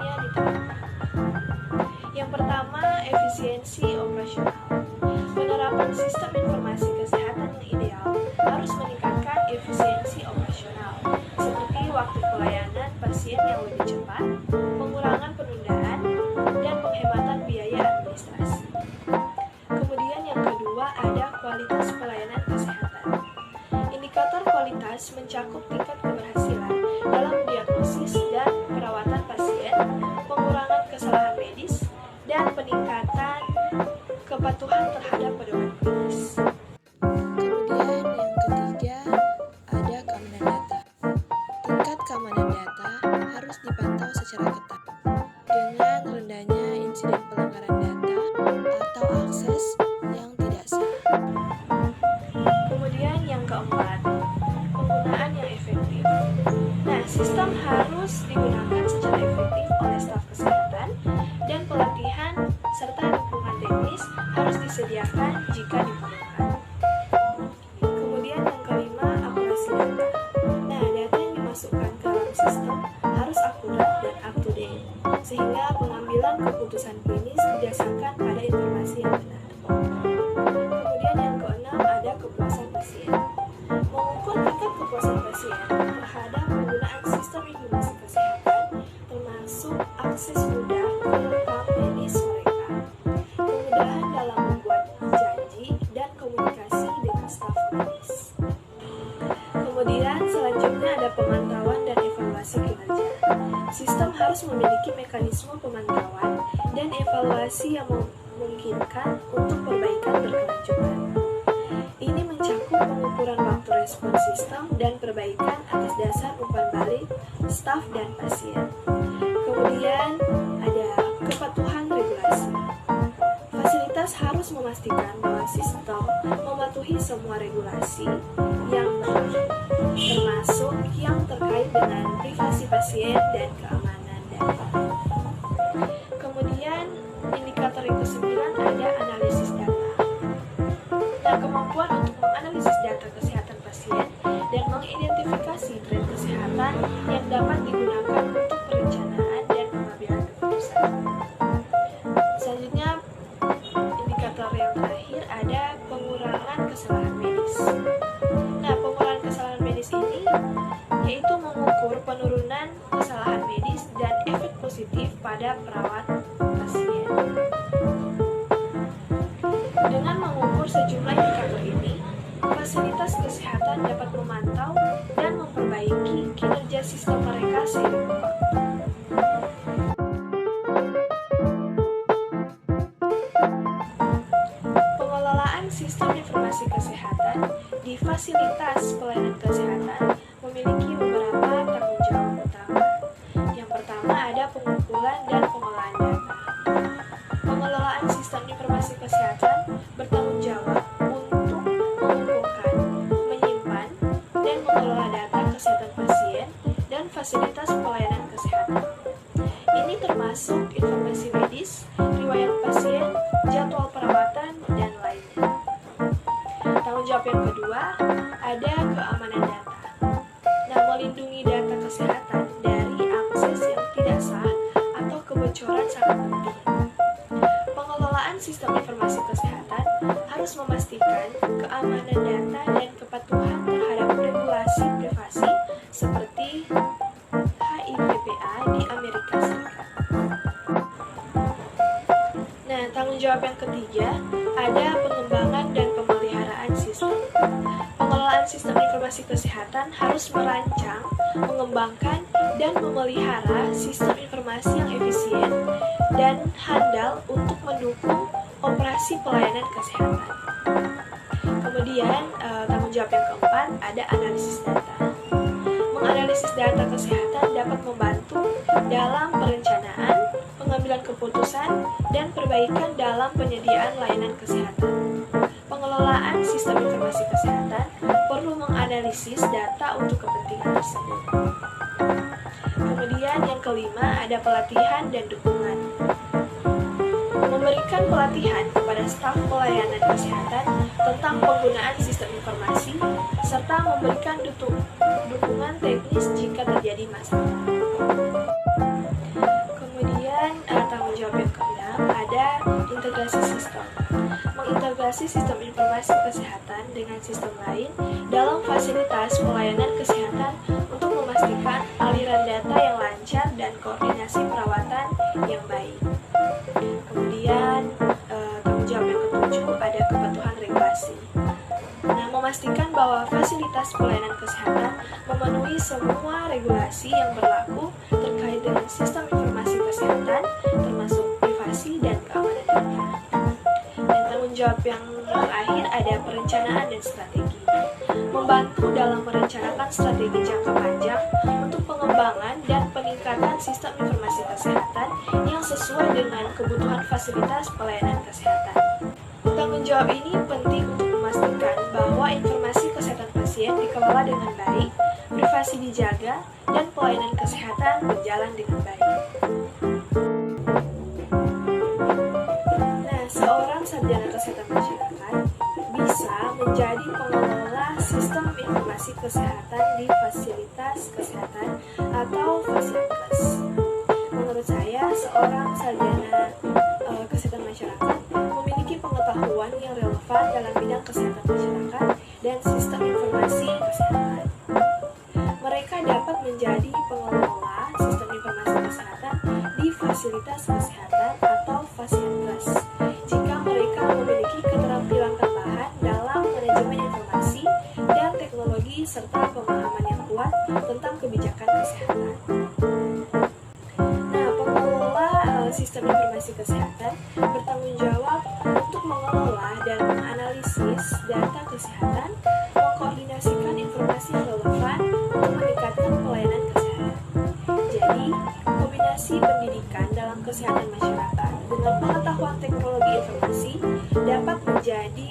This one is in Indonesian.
selanjutnya diterapkan. Yang pertama, efisiensi operasional. Penerapan sistem informasi kesehatan yang ideal harus meningkatkan efisiensi operasional, seperti waktu pelayanan pasien yang lebih cepat, pengurangan penundaan, dan penghematan biaya administrasi. Kemudian yang kedua ada kualitas pelayanan kesehatan. Indikator kualitas mencakup tingkat keberhasilan dalam diagnosis dan perawatan pasien, pengurangan kesalahan medis, dan peningkatan kepatuhan terhadap pedoman klinis. Kemudian yang ketiga ada keamanan data. Tingkat keamanan data harus dipantau secara ketat dengan rendahnya insiden pelanggaran data atau akses yang tidak sah. Kemudian yang keempat, penggunaan yang efektif. Nah, sistem harus digunakan secara efektif oleh staf kesehatan dan pelatihan serta dukungan teknis harus disediakan jika diperlukan. Kemudian yang kelima, akurasi data. Nah, data yang dimasukkan ke dalam sistem harus akurat dan up to date, sehingga pengambilan keputusan klinis didasarkan pada informasi yang benar. Kemudian yang keenam ada kepuasan pasien. Mengukur tingkat kepuasan pasien terhadap penggunaan sistem informasi kesehatan, termasuk akses mudah ke rekam medis mereka, kemudahan dalam membuat janji, dan komunikasi dengan staf medis. Kemudian selanjutnya ada pemantauan dan evaluasi kinerja. Sistem harus memiliki mekanisme pemantauan dan evaluasi yang memungkinkan untuk perbaikan berkelanjutan. Ini mencakup pengukuran waktu respon sistem dan perbaikan atas dasar umpan balik staf dan pasien. Kemudian ada kepatuhan regulasi. Fasilitas harus memastikan bahwa sistem mematuhi semua regulasi yang berlaku, termasuk yang terkait dengan privasi pasien dan keamanan data. Kemudian indikator yang ke-9 ada analisis data. Nah, kemampuan untuk menganalisis data kesehatan pasien dan mengidentifikasi tren kesehatan yang dapat digunakan untuk perencanaan dan pengambilan keputusan. Selanjutnya, indikator yang terakhir ada pengurangan kesalahan medis. Nah, pengurangan kesalahan medis ini yaitu mengukur penurunan kesalahan medis dan efek positif pada perawat pasien. Dengan mengukur sejumlah indikator ini, fasilitas kesehatan dapat memantau dan memperbaiki kinerja sistem mereka seiring waktu. Pengelolaan sistem informasi kesehatan di fasilitas pelayanan kesehatan memiliki beberapa tanggung jawab utama. Yang pertama ada pengumpulan dan pengolahan data. Pengelolaan sistem informasi kesehatan bertanggung jawab untuk mengumpulkan, menyimpan, dan mengelola data kesehatan pasien dan fasilitas pelayanan kesehatan. Ini termasuk informasi medis, riwayat pasien, jadwal perawatan, dan lainnya. Tanggung jawab yang kedua ada keamanan data. Nah, melindungi data kesehatan dari akses yang tidak sah atau kebocoran sangat penting. Pengelolaan sistem informasi kesehatan harus memastikan keamanan data dan kepatuhan terhadap regulasi privasi seperti HIPAA di Amerika Serikat. Nah, tanggung jawab yang ketiga ada pengembangan dan pemeliharaan sistem. Pengelolaan sistem informasi kesehatan harus merancang, mengembangkan, dan memelihara sistem informasi yang efisien dan handal untuk mendukung operasi pelayanan kesehatan. Kemudian, tanggung jawab yang keempat ada analisis data. Menganalisis data kesehatan dapat membantu dalam perencanaan, pengambilan keputusan, dan perbaikan dalam penyediaan layanan kesehatan. Pengelolaan sistem informasi kesehatan perlu menganalisis data untuk kepentingan tersebut. Kemudian yang kelima ada pelatihan dan dukungan. Memberikan pelatihan kepada staf pelayanan kesehatan tentang penggunaan sistem informasi serta memberikan dukungan teknis jika terjadi masalah. jawab yang keenam ada integrasi sistem. Mengintegrasi sistem informasi kesehatan dengan sistem lain dalam fasilitas pelayanan kesehatan untuk memastikan aliran data yang lancar dan koordinasi perawatan yang baik. Kemudian tanggung jawab yang ketujuh ada kepatuhan regulasi. Nah, memastikan bahwa fasilitas pelayanan kesehatan memenuhi semua regulasi yang berlaku terkait dengan sistem informasi kesehatan, termasuk privasi dan keamanan data. Dan tanggung jawab yang terakhir ada perencanaan dan strategi. Membantu dalam merencanakan strategi jangka panjang untuk pengembangan dan peningkatan sistem informasi kesehatan yang sesuai dengan kebutuhan fasilitas pelayanan kesehatan. Tanggung jawab ini penting untuk memastikan bahwa informasi kesehatan pasien dikelola dengan baik, privasi dijaga, dan pelayanan kesehatan berjalan dengan baik. Nah, seorang sarjana kesehatan masyarakat bisa menjadi pengelola sistem informasi kesehatan di fasilitas kesehatan atau Fasinkes. Menurut saya, seorang sarjana kesehatan masyarakat memiliki pengetahuan yang relevan dalam bidang kesehatan masyarakat dan sistem informasi kesehatan. Mereka dapat menjadi pengelola sistem informasi kesehatan di fasilitas kesehatan atau Fasinkes jika mereka memiliki keterampilan tambahan dalam manajemen informasi dan teknologi serta pemahaman yang kuat tentang kebijakan kesehatan. Nah, pengelola sistem informasi kesehatan bertanggung jawab untuk mengelola dan menganalisis data kesehatan, mengkoordinasikan informasi yang relevan untuk meningkatkan pelayanan kesehatan. Jadi, kombinasi pendidikan dalam kesehatan masyarakat dengan pengetahuan teknologi informasi dapat menjadi